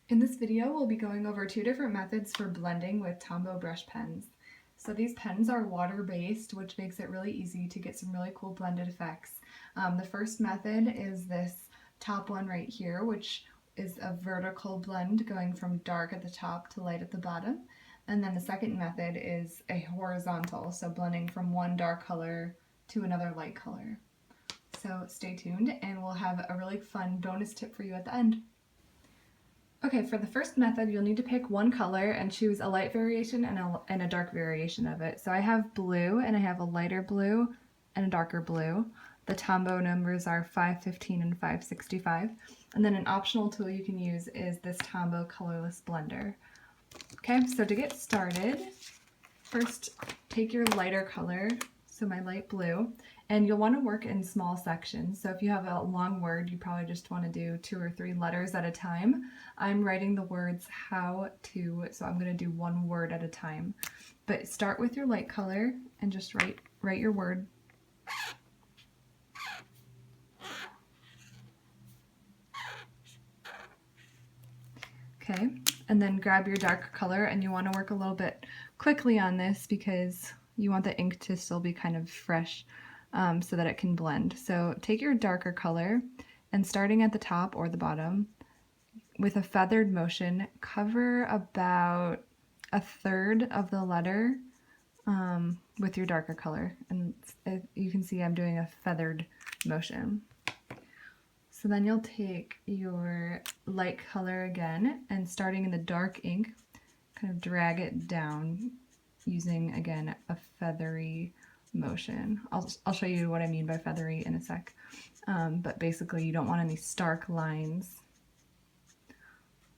In this video, we'll be going over two different methods for blending with Tombow brush pens. So these pens are water-based, which makes it really easy to get some really cool blended effects. The first method is this top one right here, which is a vertical blend going from dark at the top to light at the bottom. And then the second method is a horizontal, so blending from one dark color to another light color. So stay tuned and we'll have a really fun bonus tip for you at the end. Okay, for the first method, you'll need to pick one color and choose a light variation and a dark variation of it. So I have blue, and I have a lighter blue and a darker blue. The Tombow numbers are 515 and 565. And then an optional tool you can use is this Tombow colorless blender. Okay, so to get started, first take your lighter color, so my light blue, and you'll want to work in small sections. So if you have a long word, you probably just want to do 2 or 3 letters at a time. I'm writing the words how to, so I'm going to do one word at a time. But start with your light color and just write your word. Okay, and then grab your dark color, and you want to work a little bit quickly on this because you want the ink to still be kind of fresh so that it can blend. So take your darker color and starting at the top or the bottom with a feathered motion, cover about a third of the letter with your darker color. And you can see I'm doing a feathered motion. So then you'll take your light color again and starting in the dark ink, kind of drag it down using, again, a feathery motion. I'll show you what I mean by feathery in a sec. But basically you don't want any stark lines.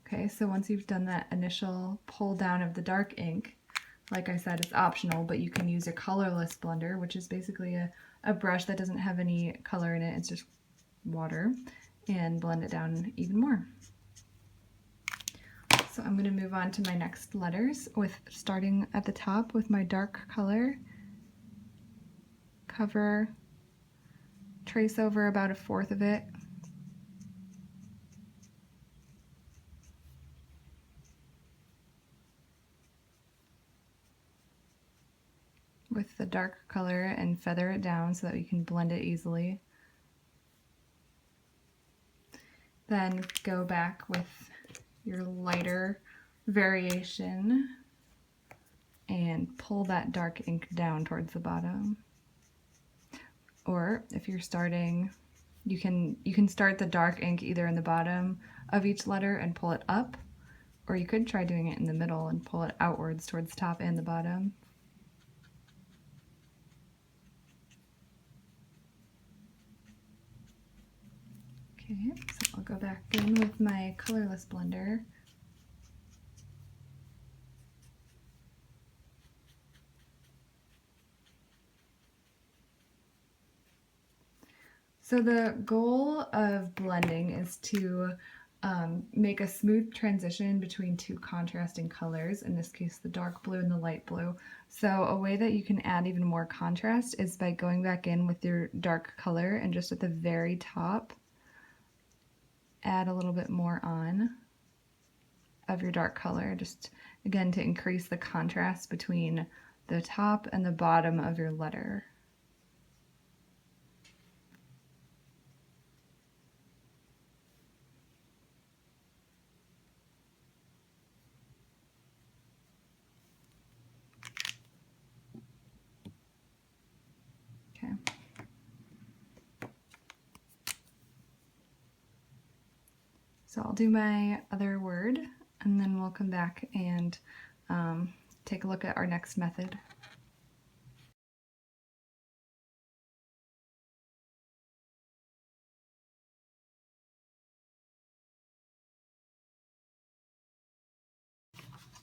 Okay, so once you've done that initial pull down of the dark ink, like I said, it's optional, but you can use a colorless blender, which is basically a brush that doesn't have any color in it, it's just water, and blend it down even more. So I'm going to move on to my next letters with starting at the top with my dark color, cover, trace over about a fourth of it, with the dark color and feather it down so that you can blend it easily. Then go back with your lighter variation and pull that dark ink down towards the bottom. Or if you're starting, you can start the dark ink either in the bottom of each letter and pull it up, or you could try doing it in the middle and pull it outwards towards the top and the bottom. Okay, so I'll go back in with my colorless blender. So the goal of blending is to make a smooth transition between two contrasting colors, in this case the dark blue and the light blue. So a way that you can add even more contrast is by going back in with your dark color and just at the very top add a little bit more on of your dark color, just again to increase the contrast between the top and the bottom of your letter. Okay. So I'll do my other word, and then we'll come back and take a look at our next method.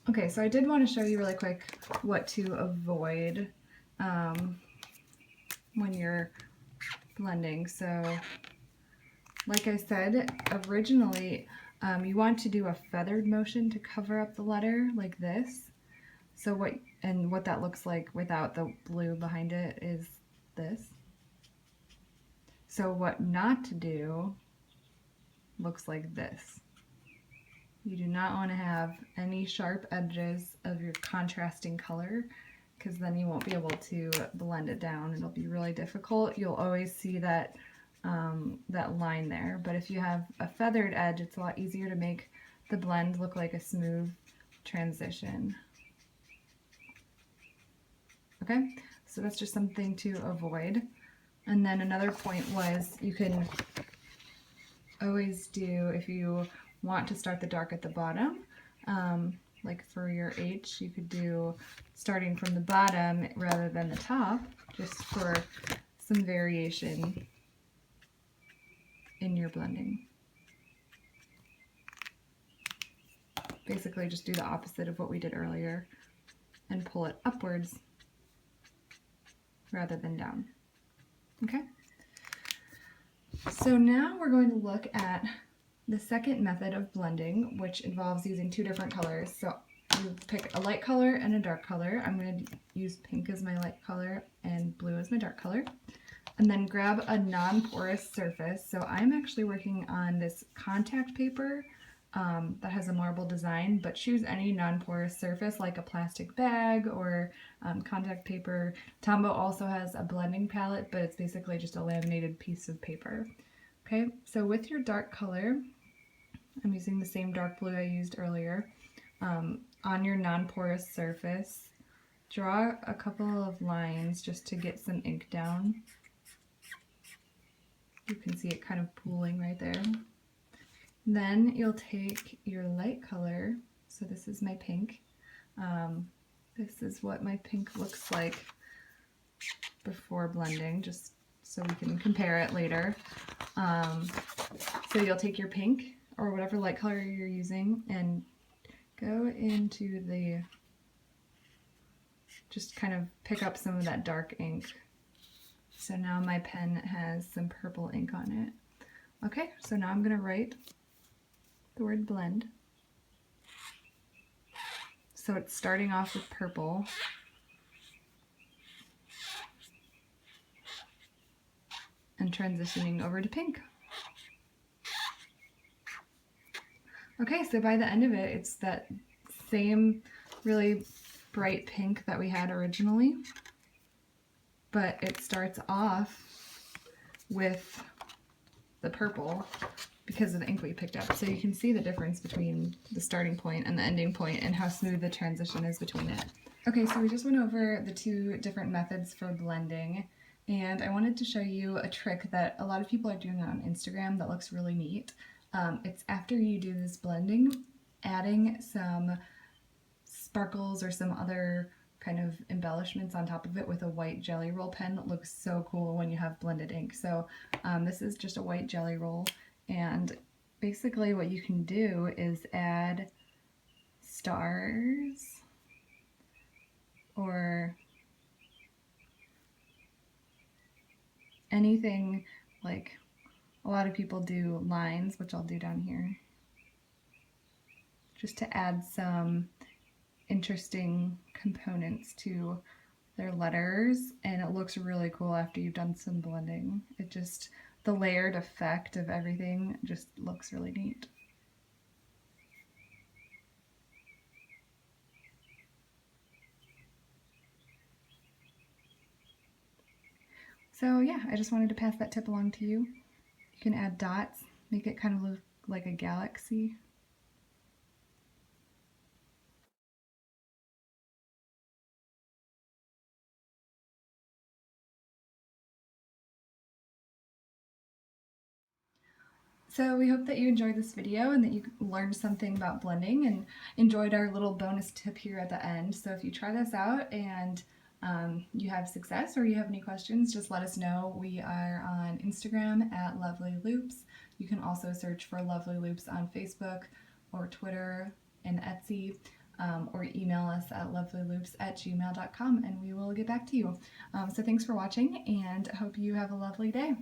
Okay, so I did want to show you really quick what to avoid when you're blending. So like I said, originally you want to do a feathered motion to cover up the letter like this. So what that looks like without the blue behind it is this. So what not to do looks like this. You do not want to have any sharp edges of your contrasting color, because then you won't be able to blend it down. It'll be really difficult. You'll always see that that line there, but if you have a feathered edge, it's a lot easier to make the blend look like a smooth transition. Okay, so that's just something to avoid. And then another point was, you can always do, if you want to start the dark at the bottom, like for your H, you could do starting from the bottom rather than the top, just for some variation in your blending. Basically just do the opposite of what we did earlier and pull it upwards rather than down. Okay? So now we're going to look at the second method of blending, which involves using two different colors. So you pick a light color and a dark color. I'm going to use pink as my light color and blue as my dark color. And then grab a non-porous surface. So I'm actually working on this contact paper that has a marble design, but choose any non-porous surface like a plastic bag or contact paper. Tombow also has a blending palette, but it's basically just a laminated piece of paper. Okay, so with your dark color, I'm using the same dark blue I used earlier. On your non-porous surface, draw a couple of lines just to get some ink down. You can see it kind of pooling right there. Then you'll take your light color, so this is my pink. This is what my pink looks like before blending, just so we can compare it later. So you'll take your pink, or whatever light color you're using, and go into the, just kind of pick up some of that dark ink. So now my pen has some purple ink on it. Okay, so now I'm going to write the word blend. So it's starting off with purple. And transitioning over to pink. Okay, so by the end of it, it's that same really bright pink that we had originally, but it starts off with the purple because of the ink we picked up. So you can see the difference between the starting point and the ending point and how smooth the transition is between it. Okay, so we just went over the two different methods for blending, and I wanted to show you a trick that a lot of people are doing on Instagram that looks really neat. It's after you do this blending, adding some sparkles or some other kind of embellishments on top of it with a white jelly roll pen. That looks so cool when you have blended ink. So this is just a white jelly roll, and basically what you can do is add stars or anything, like a lot of people do lines, which I'll do down here, just to add some interesting components to their letters, and it looks really cool after you've done some blending. It just, the layered effect of everything just looks really neat. So yeah, I just wanted to pass that tip along to you. You can add dots, make it kind of look like a galaxy. So we hope that you enjoyed this video and that you learned something about blending and enjoyed our little bonus tip here at the end. So if you try this out and you have success or you have any questions, just let us know. We are on Instagram at Loveleigh Loops. You can also search for Loveleigh Loops on Facebook or Twitter and Etsy, or email us at loveleighLoops@gmail.com and we will get back to you. So thanks for watching, and hope you have a lovely day.